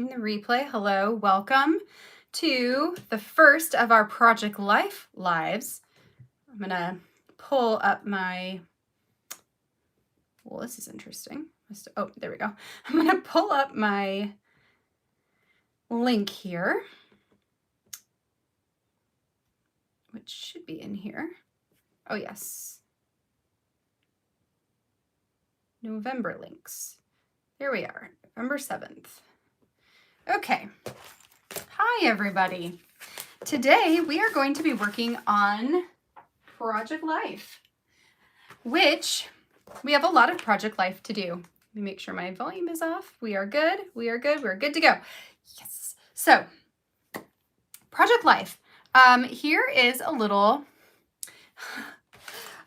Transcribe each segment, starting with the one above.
In the replay, hello, welcome to the first of our Project Life lives. I'm gonna pull up my, well, this is interesting. Oh, there we go. I'm gonna pull up my link here, which should be in here. Oh, yes. November links. There we are, November 7th. Okay. Hi, everybody. Today, we are going to be working on Project Life, which we have a lot of Project Life to do. Let me make sure my volume is off. We are good. We are good. We're good to go. Yes. So, Project Life. Here is a little,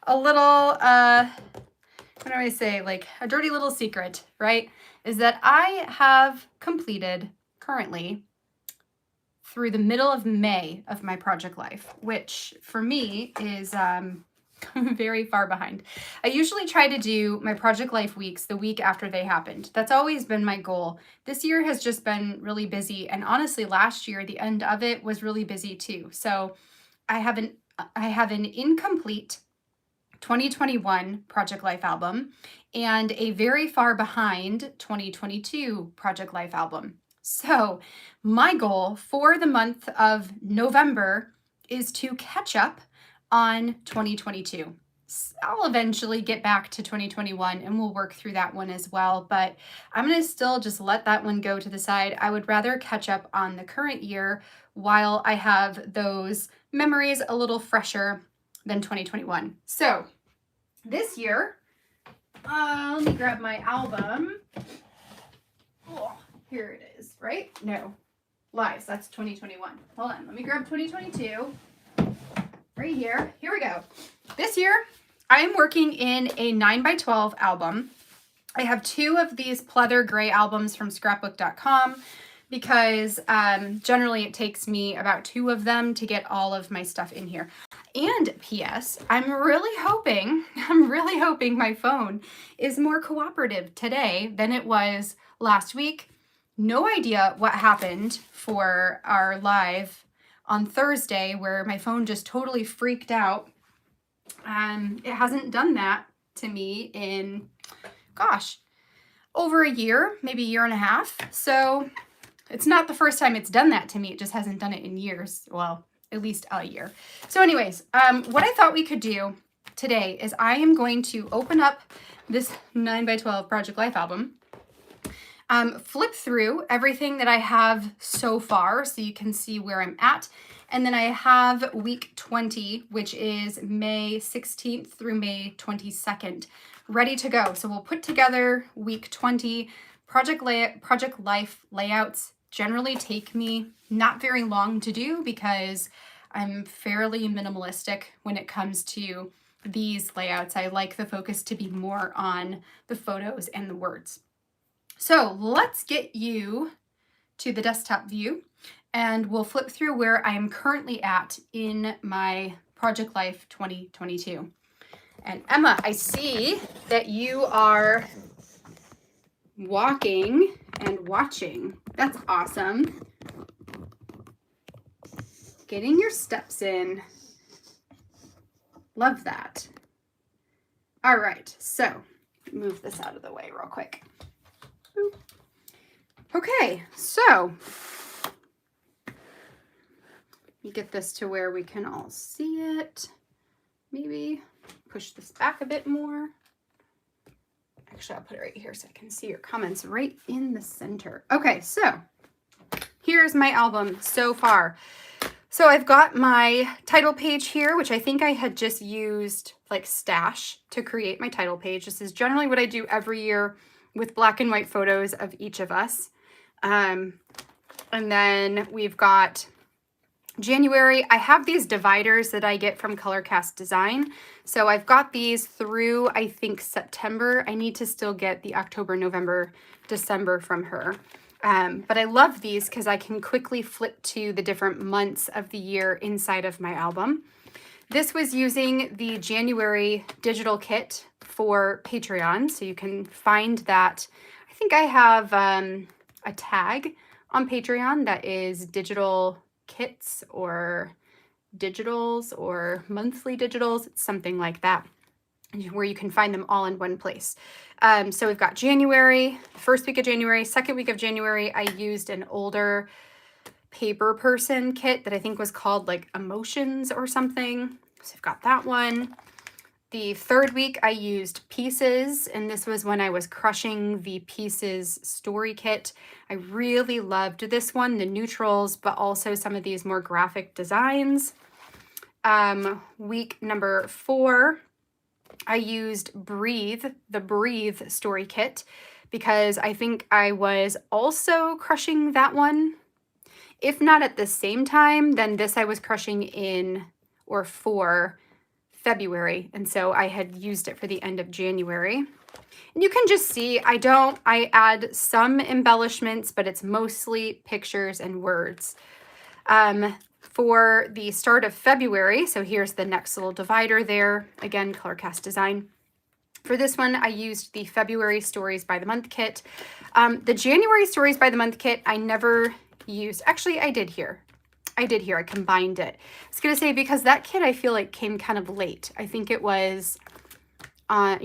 what do I say? Like a dirty little secret, right? Is that I have completed currently through the middle of May of my Project Life, which for me is very far behind. I usually try to do my Project Life weeks the week after they happened. That's always been my goal. This year has just been really busy, and honestly last year the end of it was really busy too. So I have an incomplete 2021 Project Life album and a very far behind 2022 Project Life album. So my goal for the month of November is to catch up on 2022. I'll eventually get back to 2021 and we'll work through that one as well, but I'm going to still just let that one go to the side. I would rather catch up on the current year while I have those memories a little fresher than 2021. So this year, let me grab my album. Oh, here it is, right? No, lies, that's 2021. Hold on, let me grab 2022. Right here. Here we go. This year, I am working in a 9x12 album. I have two of these pleather gray albums from scrapbook.com because generally it takes me about two of them to get all of my stuff in here. And P.S., I'm really hoping my phone is more cooperative today than it was last week. No idea what happened for our live on Thursday where my phone just totally freaked out. It hasn't done that to me in, gosh, over a year, maybe a year and a half. So it's not the first time it's done that to me. It just hasn't done it in years. Well, at least a year. So anyways, what I thought we could do today is I am going to open up this 9x12 Project Life album, flip through everything that I have so far so you can see where I'm at. And then I have week 20, which is May 16th through May 22nd, ready to go. So we'll put together week 20. Project Life layouts generally take me not very long to do because I'm fairly minimalistic when it comes to these layouts. I like the focus to be more on the photos and the words. So let's get you to the desktop view and we'll flip through where I am currently at in my Project Life 2022. And Emma, I see that you are walking and watching. That's awesome. Getting your steps in. Love that. All right, so move this out of the way real quick. Boop. Okay, so you get this to where we can all see it. Maybe push this back a bit more. Actually, I'll put it right here so I can see your comments right in the center. Okay, so here's my album so far. So I've got my title page here, which I think I had just used like Stash to create my title page. This is generally what I do every year with black and white photos of each of us. And then we've got January. I have these dividers that I get from Colorcast Design. So I've got these through, I think, September. I need to still get the October, November, December from her. But I love these because I can quickly flip to the different months of the year inside of my album. This was using the January digital kit for Patreon. So you can find that. I think I have a tag on Patreon that is digital kits or digitals or monthly digitals. It's something like that, where you can find them all in one place. So we've got January, first week of January, second week of January, I used an older paper person kit that I think was called like Emotions or something. So I've got that one. The third week I used Pieces, and this was when I was crushing the Pieces story kit. I really loved this one, the neutrals, but also some of these more graphic designs. Week number 4, I used Breathe, the Breathe story kit, because I think I was also crushing that one. If not at the same time, then this I was crushing in or for February, and so I had used it for the end of January. And you can just see I add some embellishments, but it's mostly pictures and words. For the start of February, so here's the next little divider there, again, color cast design. For this one, I used the February Stories by the Month kit. The January Stories by the Month kit, I never used. Actually, I did here. I combined it. I was going to say, because that kit I feel like came kind of late. I think it was, I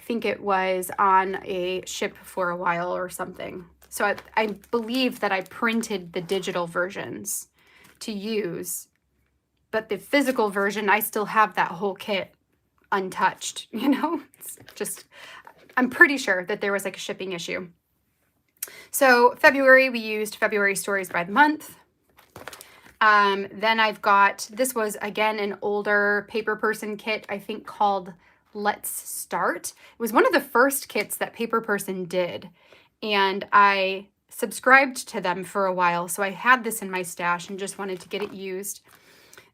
think it was on a ship for a while or something. So I believe that I printed the digital versions to use, but the physical version, I still have that whole kit untouched, It's just, I'm pretty sure that there was like a shipping issue. So February, we used February Stories by the Month. Then I've got, this was again an older paper person kit, I think called Let's Start. It was one of the first kits that Paper Person did, and I subscribed to them for a while, so I had this in my stash and just wanted to get it used.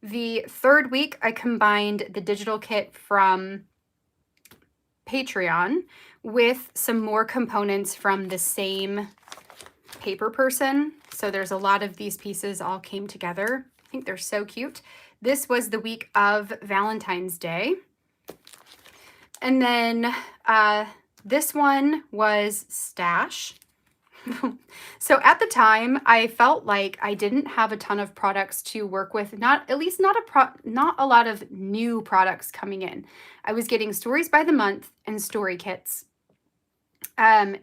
The third week, I combined the digital kit from Patreon with some more components from the same Paper Person. So there's a lot of these pieces all came together. I think they're so cute. This was the week of Valentine's Day. And then this one was Stash. So at the time, I felt like I didn't have a ton of products to work with, not a lot of new products coming in. I was getting Stories by the Month and story kits.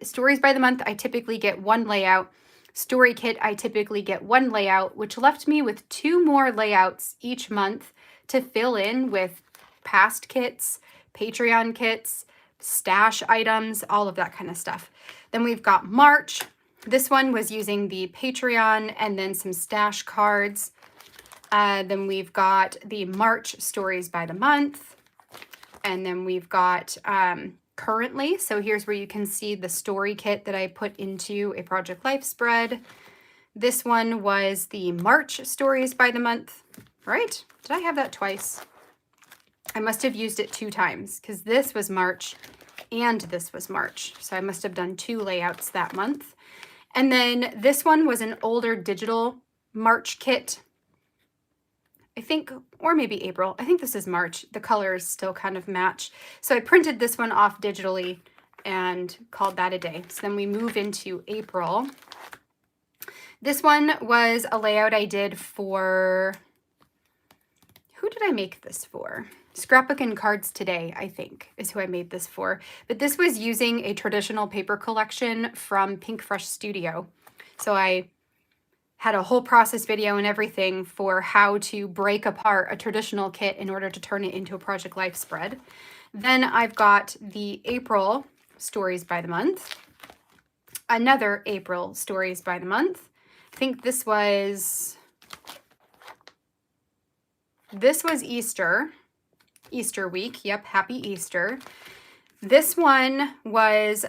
Stories by the Month, I typically get one layout. Story kit, I typically get one layout, which left me with 2 more layouts each month to fill in with past kits, Patreon kits, stash items, all of that kind of stuff. Then we've got March. This one was using the Patreon and then some stash cards. Then we've got the March Stories by the Month. And then we've got currently, so here's where you can see the story kit that I put into a Project Life spread. This one was the March Stories by the Month, right? Did I have that twice? I must have used it 2 times because this was March and this was March. So I must have done 2 layouts that month. And then this one was an older digital March kit, I think, or maybe April. I think this is March. The colors still kind of match. So I printed this one off digitally and called that a day. So then we move into April. This one was a layout I did for, who did I make this for? Scrapbook and Cards Today, I think, is who I made this for. But this was using a traditional paper collection from Pink Fresh Studio. So I had a whole process video and everything for how to break apart a traditional kit in order to turn it into a Project Life spread. Then I've got the April Stories by the Month. Another April Stories by the Month. I think this was Easter week. Yep, happy Easter. This one was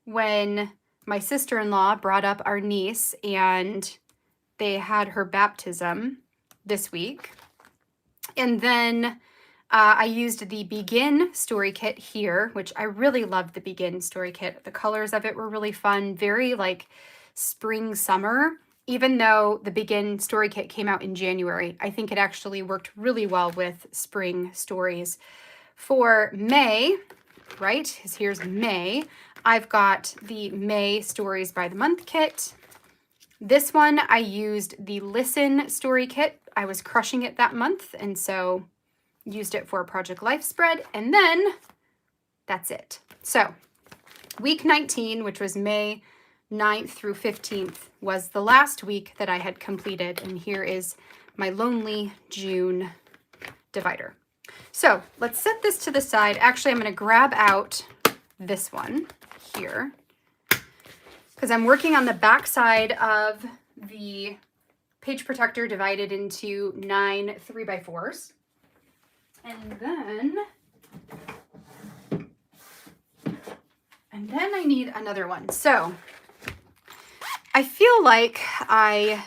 when my sister-in-law brought up our niece and they had her baptism this week. And then I used the Begin story kit here, which I really loved the Begin story kit. The colors of it were really fun, very like spring, summer. Even though the Begin story kit came out in January, I think it actually worked really well with spring stories. For May, right, here's May, I've got the May Stories by the Month kit. This one, I used the Listen story kit. I was crushing it that month, and so used it for a Project Life spread, and then that's it. So week 19, which was May 9th through 15th, was the last week that I had completed, and here is my Lonely June divider. So let's set this to the side. Actually, I'm going to grab out this one here because I'm working on the back side of the page protector divided into 9 3x4s. And then I need another one. So I feel like I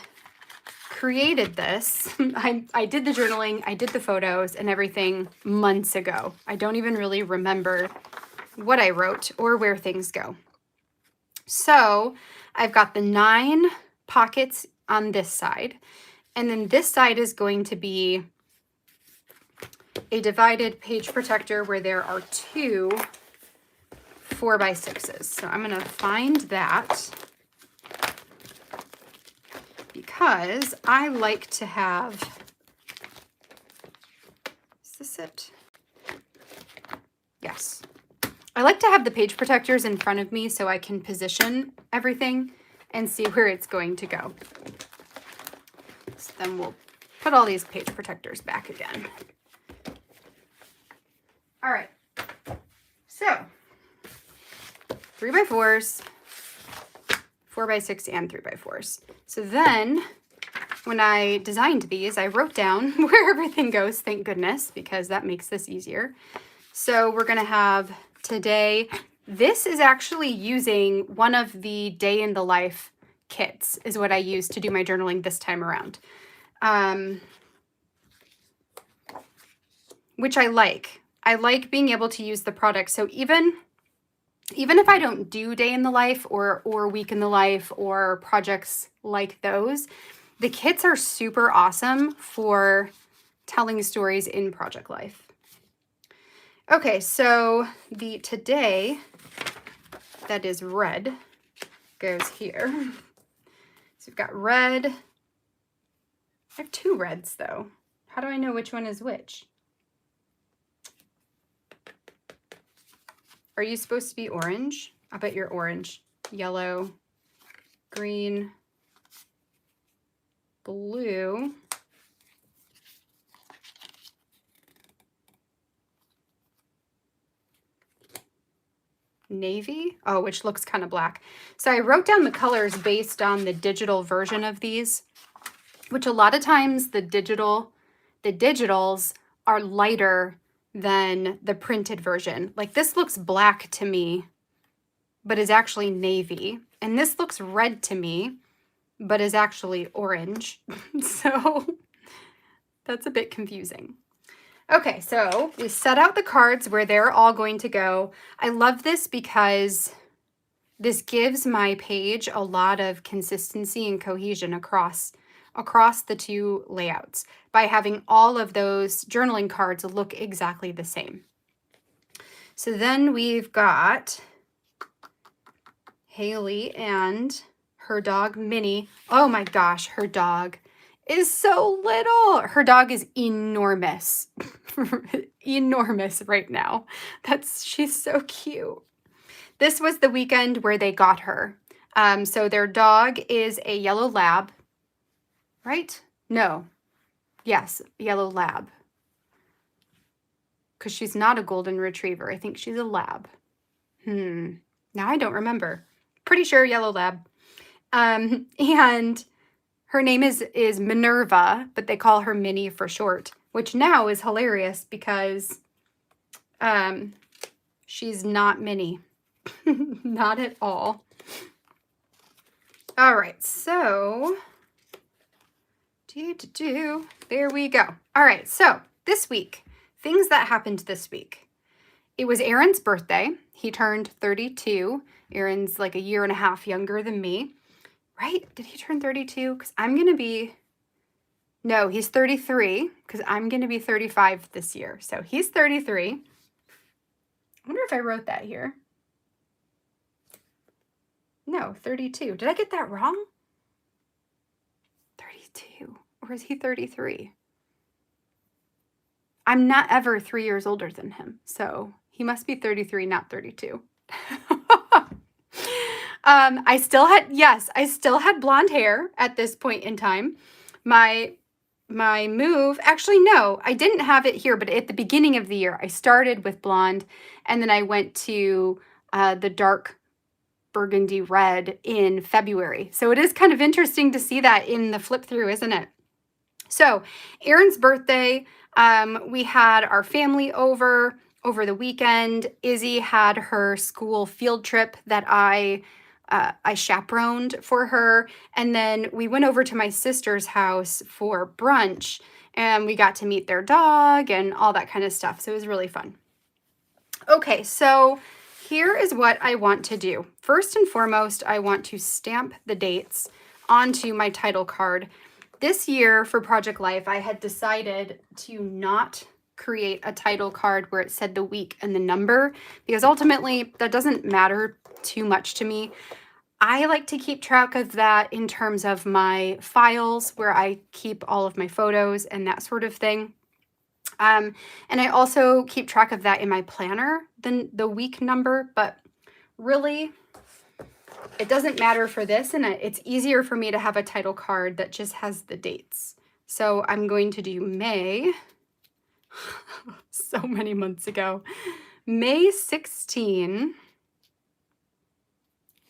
created this. I did the journaling, I did the photos and everything months ago. I don't even really remember what I wrote or where things go. So I've got the 9 pockets on this side, and then this side is going to be a divided page protector where there are 2 4x6s. So I'm going to find that because I like to have, is this it? Yes. I like to have the page protectors in front of me so I can position everything and see where it's going to go. So then we'll put all these page protectors back again. All right. So 3x4s, 4x6 and 3x4s. So then when I designed these, I wrote down where everything goes, thank goodness, because that makes this easier. So we're going to have today, this is actually using one of the day in the life kits is what I used to do my journaling this time around. Which I like. I like being able to use the product. So even if I don't do day in the life or week in the life or projects like those, the kits are super awesome for telling stories in project life. Okay, so the today that is red goes here. So we've got red. I have 2 reds though. How do I know which one is which? Are you supposed to be orange? I bet you're orange. Yellow, green, blue, navy. Oh, which looks kind of black. So I wrote down the colors based on the digital version of these, which a lot of times the digitals are lighter than the printed version. Like this looks black to me, but is actually navy. And this looks red to me, but is actually orange. So that's a bit confusing. Okay, so we set out the cards where they're all going to go. I love this because this gives my page a lot of consistency and cohesion across the 2 layouts by having all of those journaling cards look exactly the same. So then we've got Haley and her dog Minnie. Oh my gosh, her dog is so little. Her dog is enormous. Enormous right now. She's so cute. This was the weekend where they got her. So their dog is a yellow lab, right? No. Yes, yellow lab. Because she's not a golden retriever. I think she's a lab. Now I don't remember. Pretty sure yellow lab. And her name is Minerva, but they call her Minnie for short, which now is hilarious because she's not Minnie. Not at all. All right, so there we go. All right, so this week, things that happened this week. It was Aaron's birthday. He turned 32. Aaron's like a year and a half younger than me, right? Did he turn 32? Because I'm going to be, no, he's 33 because I'm going to be 35 this year. So he's 33. I wonder if I wrote that here. No, 32. Did I get that wrong? 32. Or is he 33? I'm not ever 3 years older than him, so he must be 33, not 32. I still had blonde hair at this point in time. My move, actually, no, I didn't have it here, but at the beginning of the year, I started with blonde, and then I went to the dark burgundy red in February. So it is kind of interesting to see that in the flip through, isn't it? So Aaron's birthday, we had our family over the weekend. Izzy had her school field trip that I chaperoned for her. And then we went over to my sister's house for brunch, and we got to meet their dog and all that kind of stuff. So it was really fun. Okay, so here is what I want to do. First and foremost, I want to stamp the dates onto my title card. This year for Project Life, I had decided to not create a title card where it said the week and the number, because ultimately that doesn't matter too much to me. I like to keep track of that in terms of my files where I keep all of my photos and that sort of thing. And I also keep track of that in my planner, the week number, but really it doesn't matter for this, and it's easier for me to have a title card that just has the dates. So I'm going to do May, so many months ago, May 16,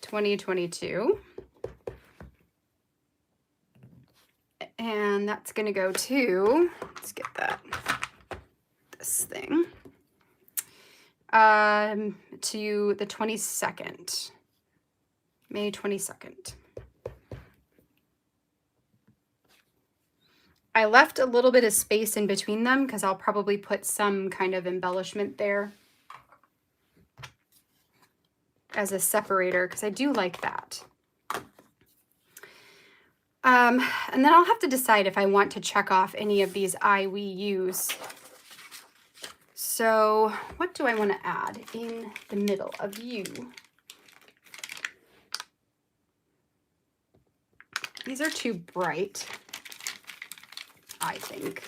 2022. And that's going to go to, let's get this thing, to the 22nd. May 22nd. I left a little bit of space in between them because I'll probably put some kind of embellishment there as a separator, because I do like that. And then I'll have to decide if I want to check off any of these we use. So what do I want to add in the middle of you? These are too bright, I think.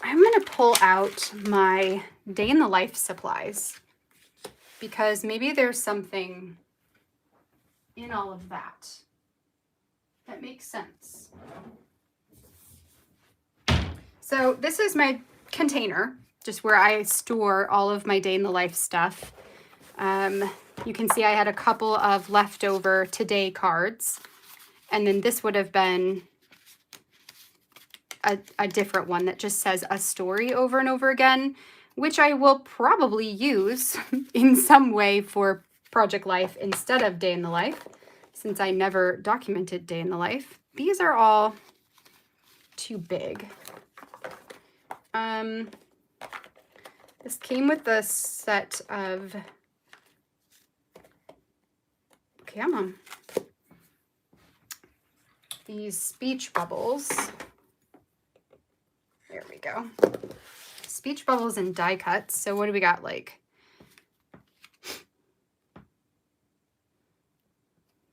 I'm going to pull out my day in the life supplies, because maybe there's something in all of that that makes sense. So this is my container, just where I store all of my day in the life stuff. You can see I had a couple of leftover today cards, and then this would have been a different one that just says a story over and over again, which I will probably use in some way for Project Life instead of Day in the Life, since I never documented Day in the Life. These are all too big. This came with a set of, come on, these speech bubbles. There we go. Speech bubbles and die cuts. So what do we got? Like,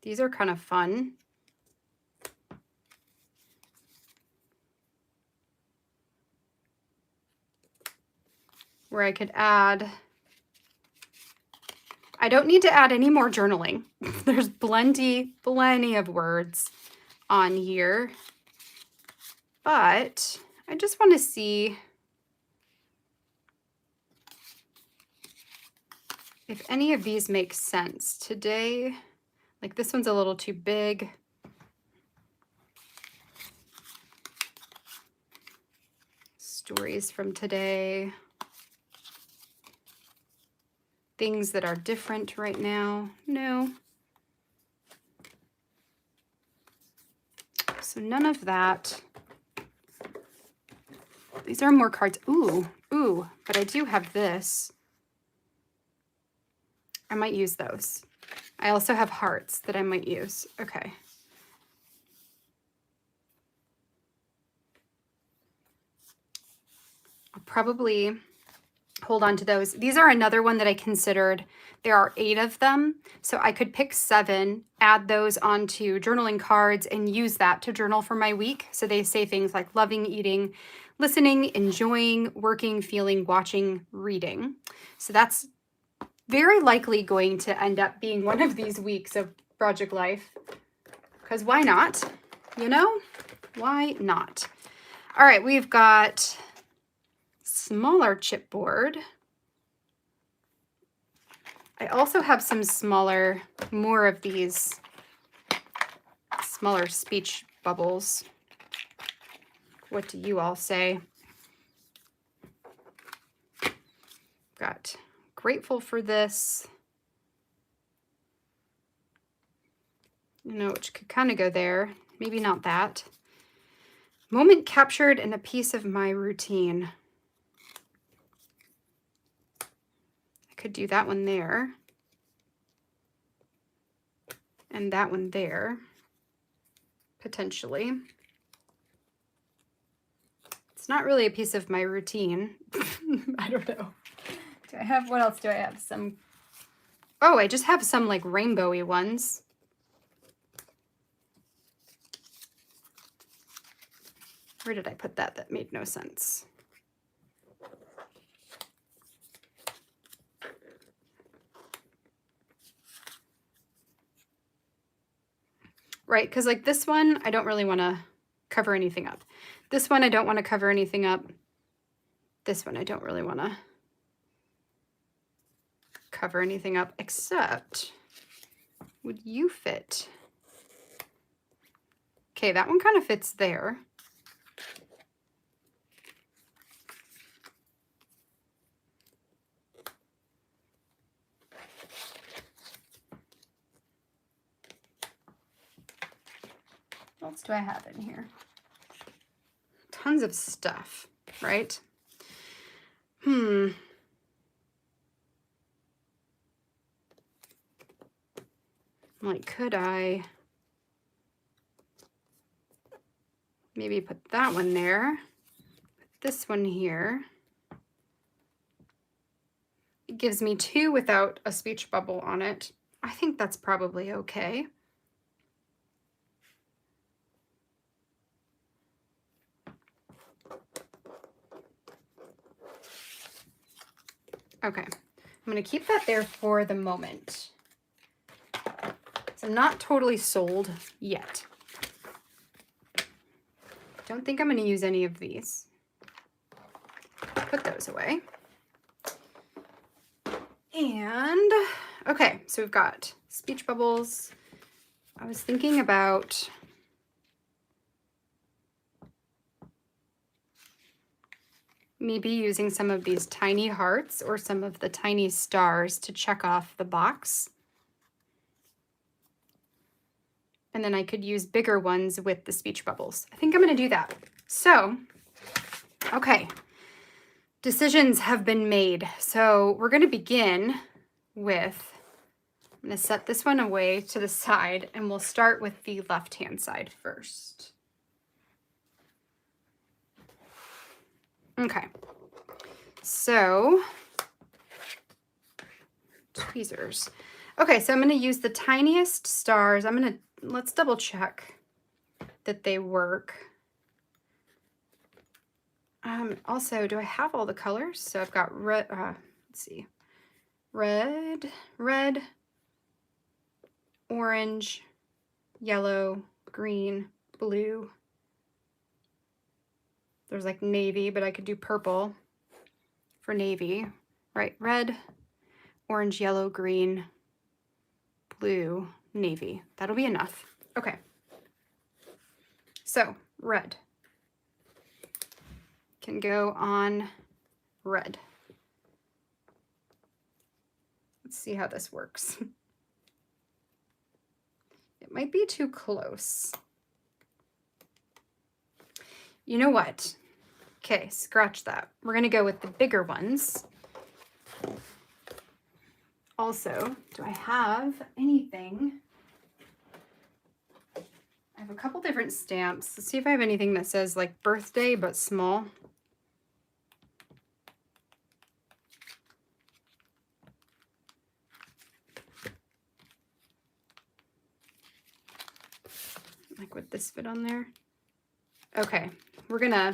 these are kind of fun. Where I could add, I don't need to add any more journaling. There's plenty of words on here, but I just want to see if any of these make sense today. Like this one's a little too big. Stories from today. Things that are different right now. No. So none of that. These are more cards. Ooh, but I do have this. I might use those. I also have hearts that I might use. Okay. I'll probably hold on to those. These are another one that I considered. There are 8 of them, so I could pick 7, add those onto journaling cards, and use that to journal for my week. So they say things like loving, eating, listening, enjoying, working, feeling, watching, reading. So that's very likely going to end up being one of these weeks of project life, because why not? You know, why not? All right, we've got smaller chipboard. I also have some smaller, more of these smaller speech bubbles. What do you all say? Got grateful for this. You know, which could kind of go there. Maybe not that. Moment captured in a piece of my routine. I could do that one there. And that one there, potentially. It's not really a piece of my routine. I don't know. Do I have, what else do I have? Some, oh, I just have some like rainbowy ones. Where did I put that? That made no sense. Right, because like this one, I don't really want to cover anything up. This one, I don't want to cover anything up. This one, I don't really want to cover anything up, except, would you fit? Okay, that one kind of fits there. What else do I have in here? Tons of stuff, right? Like, could I maybe put that one there, this one here? It gives me 2 without a speech bubble on it. I think that's probably okay. Okay, I'm gonna keep that there for the moment. So I'm not totally sold yet. Don't think I'm gonna use any of these. Put those away. And, okay, so we've got speech bubbles. I was thinking about maybe using some of these tiny hearts or some of the tiny stars to check off the box. And then I could use bigger ones with the speech bubbles. I think I'm going to do that. So, okay, decisions have been made. So we're going to begin with, I'm going to set this one away to the side, and we'll start with the left-hand side first. Okay, so tweezers. Okay, so I'm going to use the tiniest stars. Let's double check that they work. Also, do I have all the colors? So I've got red, let's see, red, orange, yellow, green, blue. There's like navy, but I could do purple for navy, right? Red, orange, yellow, green, blue, navy. That'll be enough. Okay. So red can go on red. Let's see how this works. It might be too close. You know what? Okay, scratch that. We're gonna go with the bigger ones. Also, do I have anything? I have a couple different stamps. Let's see if I have anything that says like birthday but small. Like, would this fit on there? Okay, we're gonna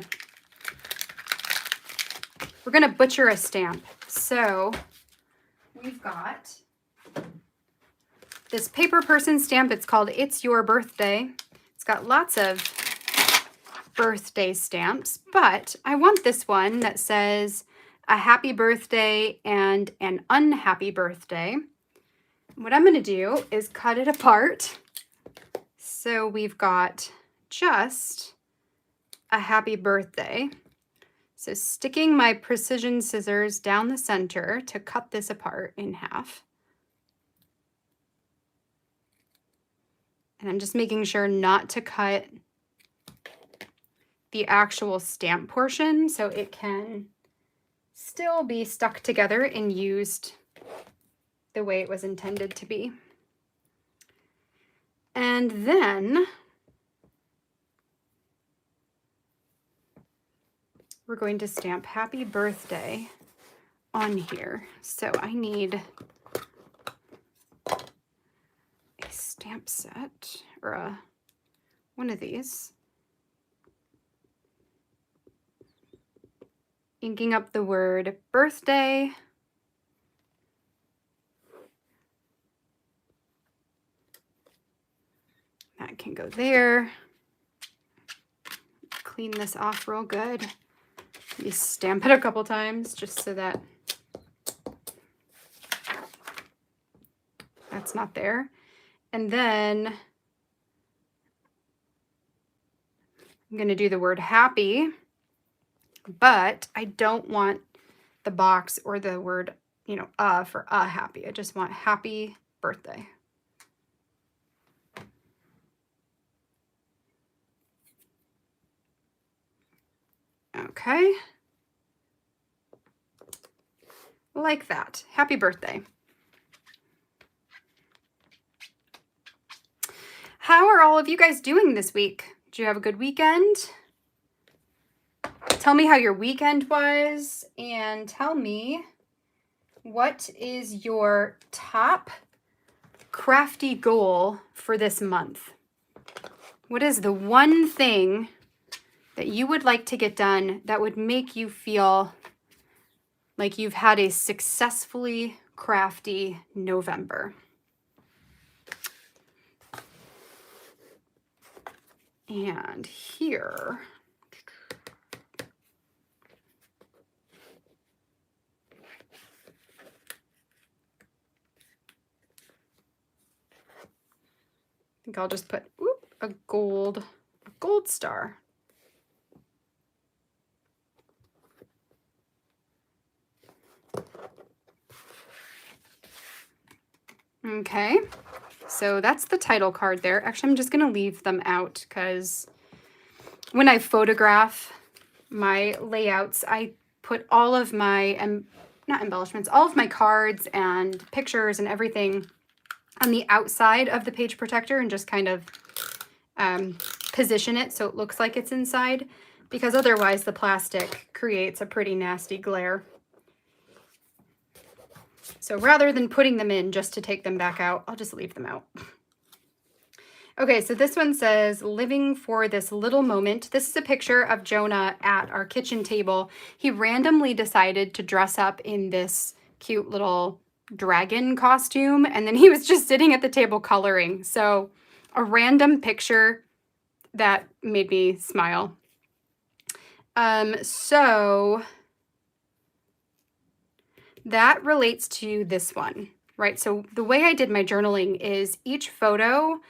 butcher a stamp. So we've got this paper person stamp. It's called It's Your Birthday. It's got lots of birthday stamps, but I want this one that says a happy birthday and an unhappy birthday. What I'm going to do is cut it apart. So we've got just a happy birthday. So sticking my precision scissors down the center to cut this apart in half. And I'm just making sure not to cut the actual stamp portion so it can still be stuck together and used the way it was intended to be. And then we're going to stamp happy birthday on here. So I need a stamp set or one of these. Inking up the word birthday. That can go there. Clean this off real good. Maybe stamp it a couple times just so that that's not there. And then I'm going to do the word happy, but I don't want the box or the word, for happy. I just want happy birthday. Okay. Like that. Happy birthday. How are all of you guys doing this week? Did you have a good weekend? Tell me how your weekend was and tell me what is your top crafty goal for this month? What is the one thing that you would like to get done that would make you feel like you've had a successfully crafty November? And here, I think I'll just put a gold star. Okay, so that's the title card there. Actually, I'm just going to leave them out because when I photograph my layouts, I put all of my, not embellishments, all of my cards and pictures and everything on the outside of the page protector and just kind of position it so it looks like it's inside, because otherwise the plastic creates a pretty nasty glare. So rather than putting them in just to take them back out, I'll just leave them out. Okay, so this one says, living for this little moment. This is a picture of Jonah at our kitchen table. He randomly decided to dress up in this cute little dragon costume, and then he was just sitting at the table coloring. So a random picture that made me smile. So that relates to this one, right? So the way I did my journaling is each photo,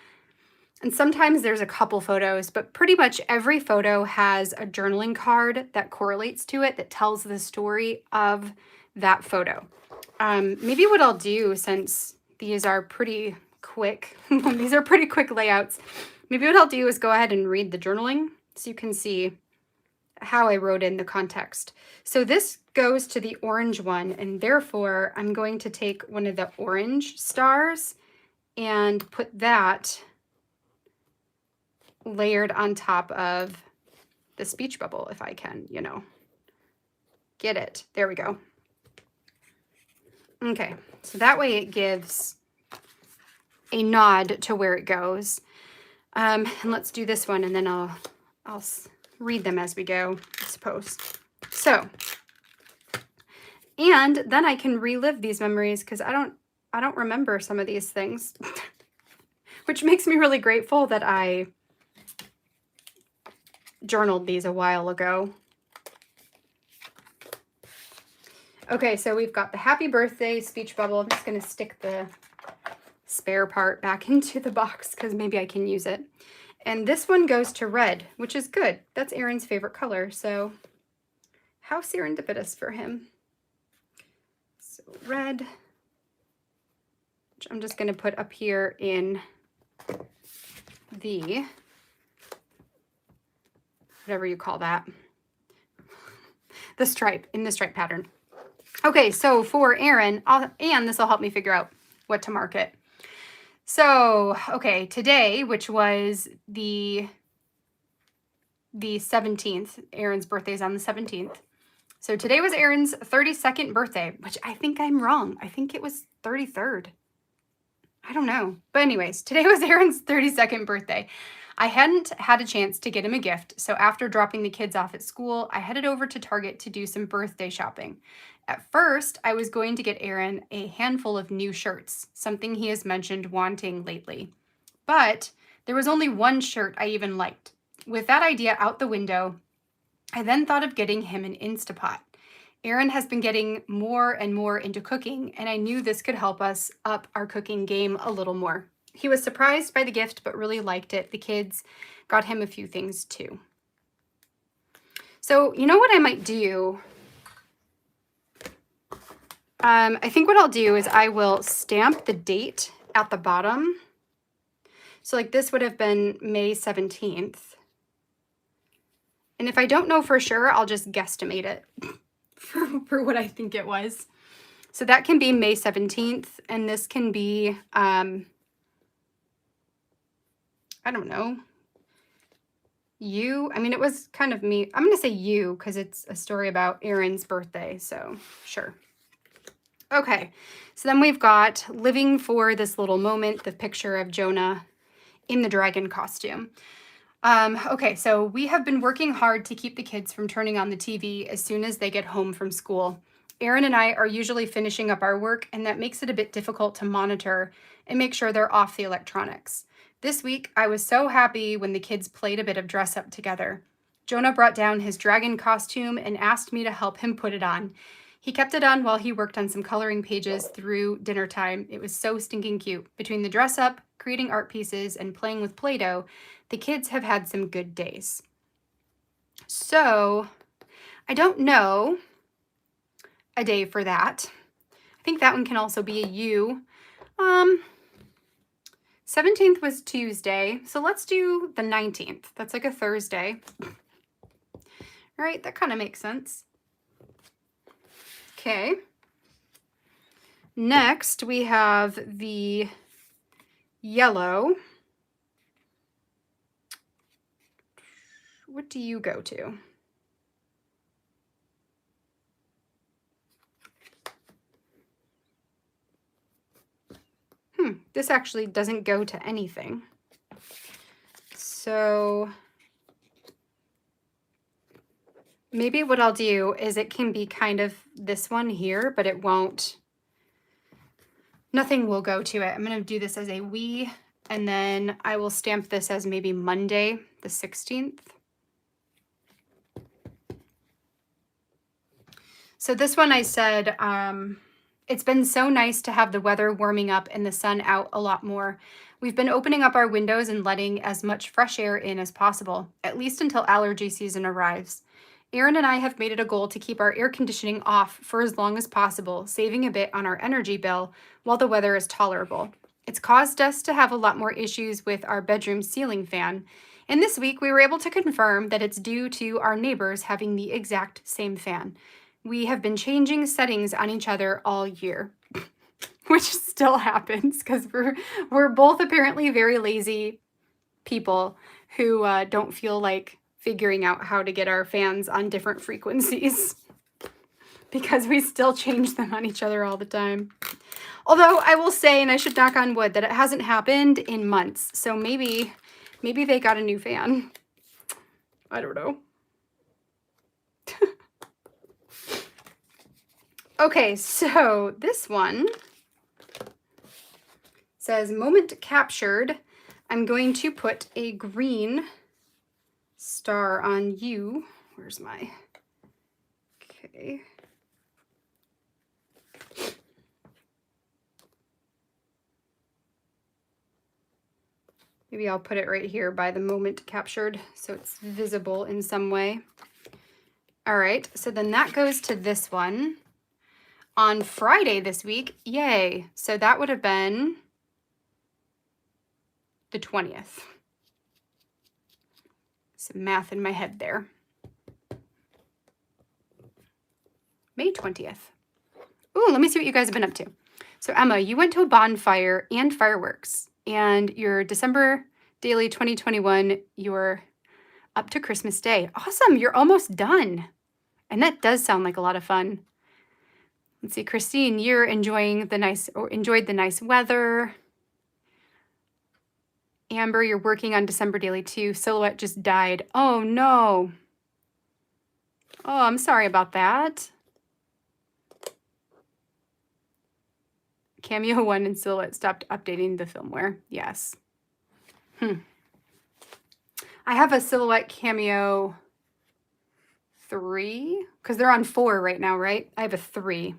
and sometimes there's a couple photos, but pretty much every photo has a journaling card that correlates to it, that tells the story of that photo. Maybe what I'll do, since these are pretty quick, these are pretty quick layouts, maybe what I'll do is go ahead and read the journaling so you can see how I wrote in the context. So this goes to the orange one, and therefore I'm going to take one of the orange stars and put that layered on top of the speech bubble, if I can, get it. There we go. Okay, so that way it gives a nod to where it goes. And let's do this one, and then I'll read them as we go, I suppose. So, and then I can relive these memories because I don't remember some of these things, which makes me really grateful that I journaled these a while ago. Okay, so we've got the happy birthday speech bubble. I'm just going to stick the spare part back into the box because maybe I can use it. And this one goes to red, which is good. That's Aaron's favorite color, so how serendipitous for him. So red, which I'm just going to put up here in the, whatever you call that, the stripe, in the stripe pattern. Okay, so for Aaron, and this will help me figure out what to mark it. So, okay, today, which was the 17th, Aaron's birthday is on the 17th. So today was Aaron's 32nd birthday, which I think I'm wrong. I think it was 33rd. I don't know. But anyways, today was Aaron's 32nd birthday. I hadn't had a chance to get him a gift, so after dropping the kids off at school, I headed over to Target to do some birthday shopping. At first, I was going to get Aaron a handful of new shirts, something he has mentioned wanting lately. But there was only one shirt I even liked. With that idea out the window, I then thought of getting him an Instapot. Aaron has been getting more and more into cooking, and I knew this could help us up our cooking game a little more. He was surprised by the gift, but really liked it. The kids got him a few things too. So, you know what I might do? I think what I'll do is I will stamp the date at the bottom. So like this would have been May 17th. And if I don't know for sure, I'll just guesstimate it for what I think it was. So that can be May 17th, and this can be, I don't know, I mean, it was kind of me. I'm going to say you because it's a story about Aaron's birthday, so sure. Okay, so then we've got living for this little moment, the picture of Jonah in the dragon costume. Okay, so we have been working hard to keep the kids from turning on the TV as soon as they get home from school. Aaron and I are usually finishing up our work, and that makes it a bit difficult to monitor and make sure they're off the electronics. This week, I was so happy when the kids played a bit of dress up together. Jonah brought down his dragon costume and asked me to help him put it on. He kept it on while he worked on some coloring pages through dinner time. It was so stinking cute. Between the dress up, creating art pieces, and playing with Play-Doh, the kids have had some good days. So, I don't know a day for that. I think that one can also be a U. 17th was Tuesday, so let's do the 19th. That's like a Thursday. All right, that kind of makes sense. Okay. Next, we have the yellow. What do you go to? This actually doesn't go to anything. So maybe what I'll do is it can be kind of this one here, but it won't, nothing will go to it. I'm going to do this as a we, and then I will stamp this as maybe Monday, the 16th. So this one I said, it's been so nice to have the weather warming up and the sun out a lot more. We've been opening up our windows and letting as much fresh air in as possible, at least until allergy season arrives. Aaron and I have made it a goal to keep our air conditioning off for as long as possible, saving a bit on our energy bill while the weather is tolerable. It's caused us to have a lot more issues with our bedroom ceiling fan, and this week we were able to confirm that it's due to our neighbors having the exact same fan. We have been changing settings on each other all year, which still happens because we're both apparently very lazy people who don't feel like figuring out how to get our fans on different frequencies because we still change them on each other all the time. Although I will say, and I should knock on wood, that it hasn't happened in months. So maybe Maybe they got a new fan. I don't know. Okay, so this one says moment captured. I'm going to put a green star on you. Where's my, okay. Maybe I'll put it right here by the moment captured so it's visible in some way. All right, so then that goes to this one. On Friday this week, yay. So that would have been the 20th. Some math in my head there. May 20th. Ooh, let me see what you guys have been up to. So Emma, you went to a bonfire and fireworks, and your December daily 2021, you're up to Christmas Day. Awesome, you're almost done. And that does sound like a lot of fun. Let's see, Christine, you're enjoyed the nice weather. Amber, you're working on December daily too. Silhouette just died. Oh no. Oh, I'm sorry about that. Cameo 1 and Silhouette stopped updating the firmware. Yes. I have a Silhouette Cameo 3 because they're on 4 right now, right? I have a 3.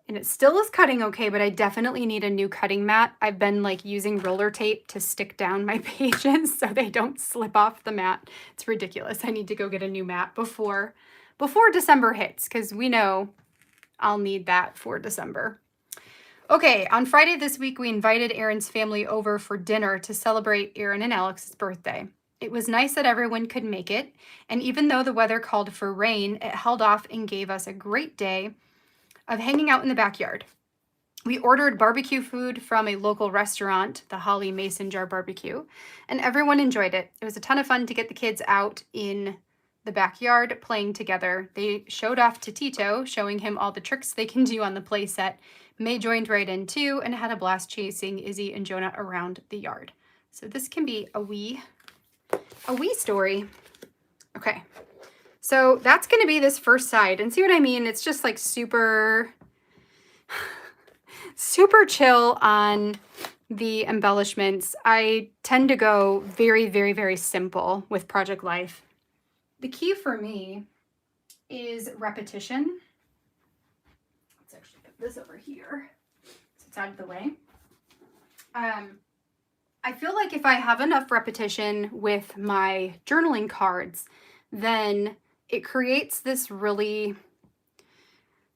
And it still is cutting okay, but I definitely need a new cutting mat. I've been like using roller tape to stick down my pages so they don't slip off the mat. It's ridiculous. I need to go get a new mat before December hits because we know I'll need that for December. Okay, on Friday this week, we invited Aaron's family over for dinner to celebrate Aaron and Alex's birthday. It was nice that everyone could make it, and even though the weather called for rain, it held off and gave us a great day of hanging out in the backyard. We ordered barbecue food from a local restaurant, the Holly Mason Jar Barbecue, and everyone enjoyed it. It was a ton of fun to get the kids out in the backyard playing together. They showed off to Tito, showing him all the tricks they can do on the play set. May joined right in too and had a blast chasing Izzy and Jonah around the yard. So this can be a wee story. Okay. So that's going to be this first side, and see what I mean? It's just like super chill on the embellishments. I tend to go very, very, very simple with Project Life. The key for me is repetition. Let's actually put this over here so it's out of the way. I feel like if I have enough repetition with my journaling cards, then it creates this really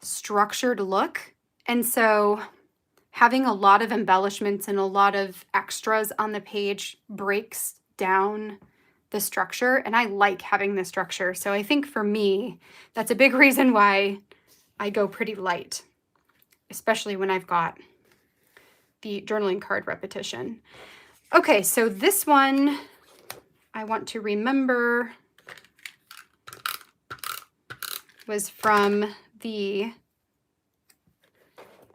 structured look. And so having a lot of embellishments and a lot of extras on the page breaks down the structure. And I like having the structure. So I think for me, that's a big reason why I go pretty light, especially when I've got the journaling card repetition. Okay, so this one I want to remember was from the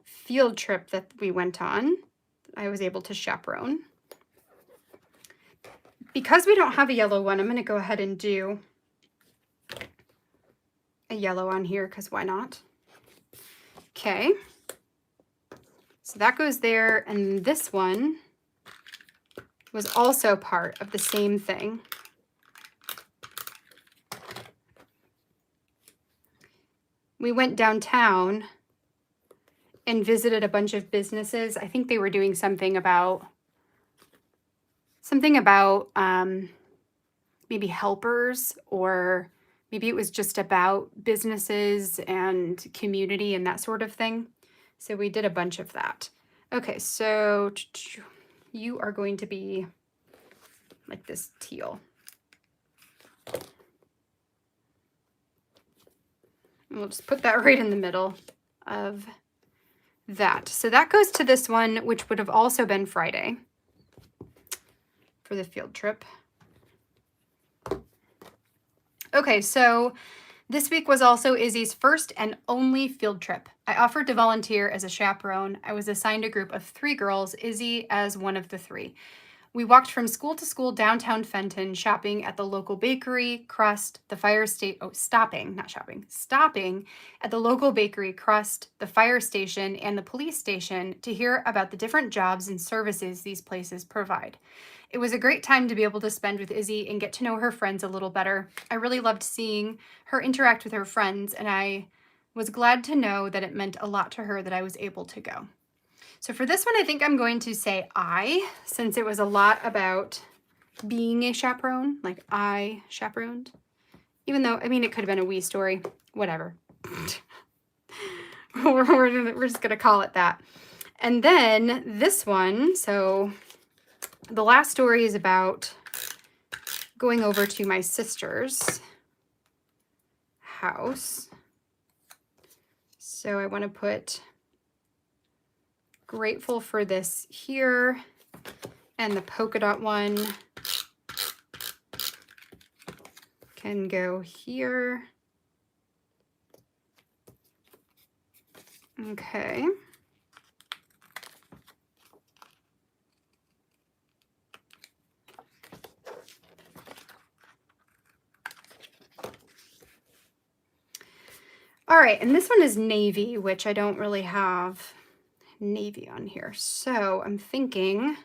field trip that we went on. I was able to chaperone. Because we don't have a yellow one, I'm going to go ahead and do a yellow on here because why not? Okay. So that goes there, and this one was also part of the same thing. We went downtown and visited a bunch of businesses. I think they were doing something about maybe helpers, or maybe it was just about businesses and community and that sort of thing. So we did a bunch of that. Okay, so you are going to be like this teal. And we'll just put that right in the middle of that. So that goes to this one, which would have also been Friday for the field trip. Okay, so this week was also Izzy's first and only field trip. I offered to volunteer as a chaperone. I was assigned a group of 3 girls, Izzy as one of the 3. We walked from school to school downtown Fenton, shopping at the local bakery, Crust, the fire station. Oh, stopping, not shopping. Stopping at the local bakery, Crust, the fire station, and the police station to hear about the different jobs and services these places provide. It was a great time to be able to spend with Izzy and get to know her friends a little better. I really loved seeing her interact with her friends, and I was glad to know that it meant a lot to her that I was able to go. So for this one, I think I'm going to say I, since it was a lot about being a chaperone, like I chaperoned. Even though, I mean, it could have been a we story, whatever. we're just going to call it that. And then this one, so the last story is about going over to my sister's house. So I want to put grateful for this here, and the polka dot one can go here. Okay. All right, and this one is navy, which I don't really have navy on here. So I'm thinking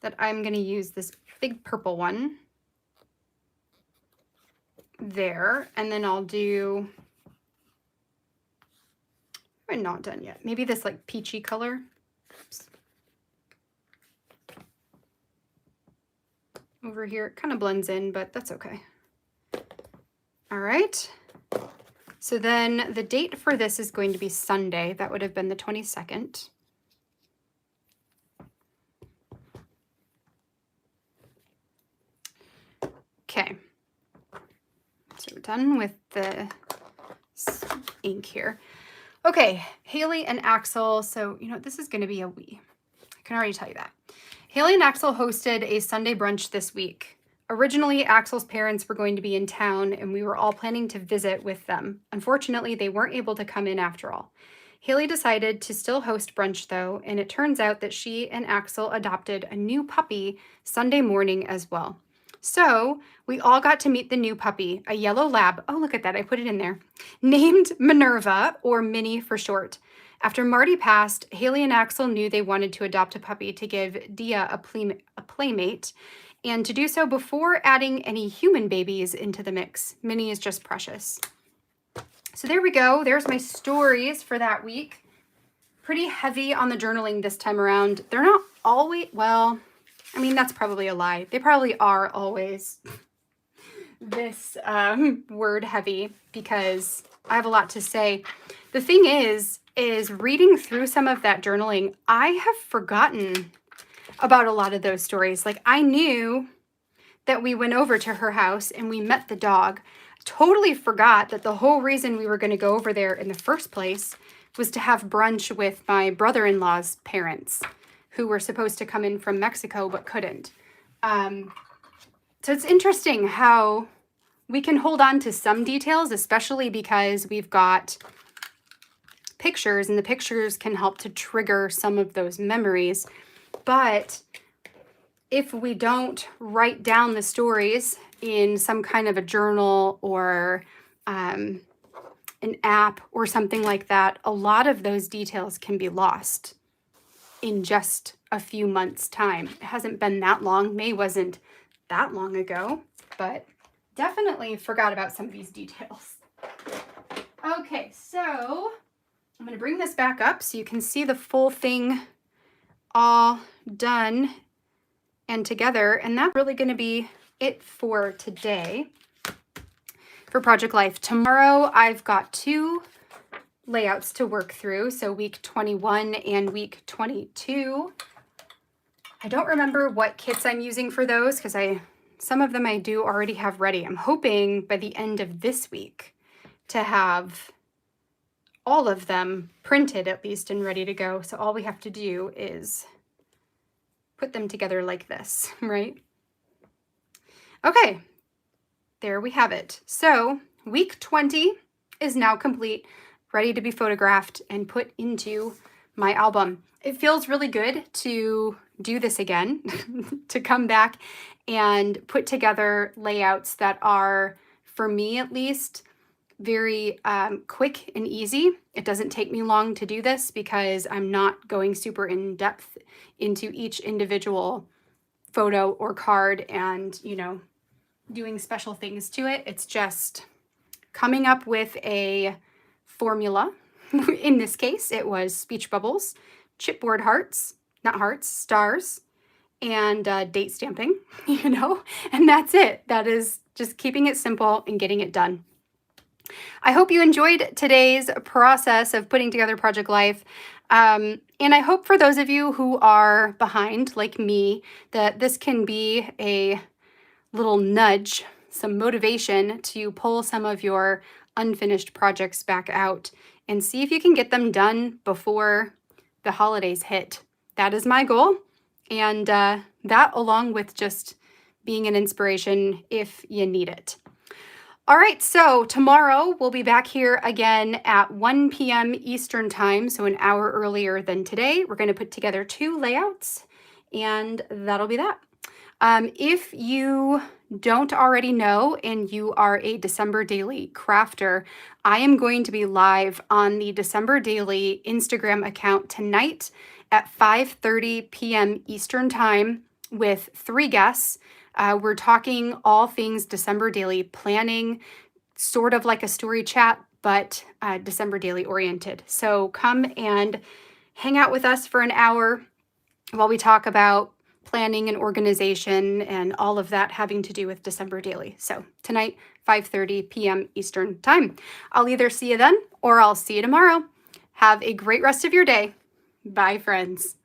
that I'm going to use this big purple one there, and then I'll do, I'm not done yet. Maybe this like peachy color. Oops. Over here, it kind of blends in, but that's okay. All right. So then the date for this is going to be Sunday. That would have been the 22nd. Okay. So we're done with the ink here. Okay, Haley and Axel. So, you know, this is going to be a we. I can already tell you that. Haley and Axel hosted a Sunday brunch this week. Originally, Axel's parents were going to be in town, and we were all planning to visit with them. Unfortunately, they weren't able to come in after all. Haley decided to still host brunch, though, and it turns out that she and Axel adopted a new puppy Sunday morning as well. So we all got to meet the new puppy, a yellow lab. Oh, look at that. I put it in there. Named Minerva, or Minnie for short. After Marty passed, Haley and Axel knew they wanted to adopt a puppy to give Dia a playmate, and to do so before adding any human babies into the mix. Minnie is just precious. So there we go. There's my stories for that week. Pretty heavy on the journaling this time around. They're not always, well, I mean, that's probably a lie. They probably are always this word heavy because I have a lot to say. The thing is reading through some of that journaling, I have forgotten about a lot of those stories. Like, I knew that we went over to her house and we met the dog. Totally forgot that the whole reason we were going to go over there in the first place was to have brunch with my brother-in-law's parents, who were supposed to come in from Mexico but couldn't. So it's interesting how we can hold on to some details, especially because we've got pictures, and the pictures can help to trigger some of those memories. But if we don't write down the stories in some kind of a journal or an app or something like that, a lot of those details can be lost in just a few months' time. It hasn't been that long. May wasn't that long ago, but definitely forgot about some of these details. Okay, so I'm going to bring this back up so you can see the full thing all done and together, and that's really going to be it for today for Project Life. Tomorrow I've got 2 layouts to work through, so week 21 and week 22. I don't remember what kits I'm using for those because some of them I do already have ready. I'm hoping by the end of this week to have all of them printed at least and ready to go. So all we have to do is put them together like this, right? Okay, there we have it. So week 20 is now complete, ready to be photographed and put into my album. It feels really good to do this again, to come back and put together layouts that are, for me at least, very quick and easy. It doesn't take me long to do this because I'm not going super in depth into each individual photo or card and, you know, doing special things to it. It's just coming up with a formula. In this case, it was speech bubbles, chipboard hearts, not hearts, stars, and date stamping, you know, and that's it. That is just keeping it simple and getting it done. I hope you enjoyed today's process of putting together Project Life. And I hope for those of you who are behind, like me, that this can be a little nudge, some motivation to pull some of your unfinished projects back out and see if you can get them done before the holidays hit. That is my goal. And that, along with just being an inspiration if you need it. All right, so tomorrow we'll be back here again at 1 p.m. Eastern time, so an hour earlier than today. We're going to put together 2 layouts, and that'll be that. If you don't already know and you are a December Daily crafter, I am going to be live on the December Daily Instagram account tonight at 5:30 p.m. Eastern time with 3 guests. We're talking all things December Daily planning, sort of like a story chat, but December Daily oriented. So come and hang out with us for an hour while we talk about planning and organization and all of that having to do with December Daily. So tonight, 5:30 p.m. Eastern time. I'll either see you then or I'll see you tomorrow. Have a great rest of your day. Bye, friends.